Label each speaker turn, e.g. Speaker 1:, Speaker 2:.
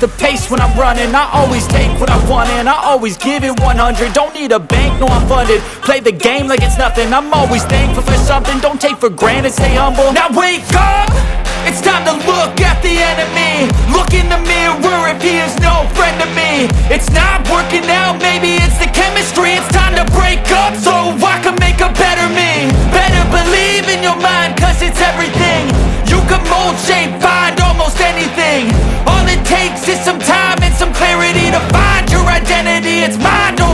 Speaker 1: the pace when I'm running. I always take what I want and I always give it 100. Don't need a bank, no I'm funded. Play the game like it's nothing. I'm always thankful for something. Don't take for granted, stay humble. Now wake up! It's time to look at the enemy. Look in the mirror if he is no friend to me. It's not working out, maybe it's the chemistry. It's time to break up so I can make a better me. Better believe in your mind, cause it's everything. You can mold, shape, find almost anything. All it takes is some time and some clarity to find your identity. It's mine, don't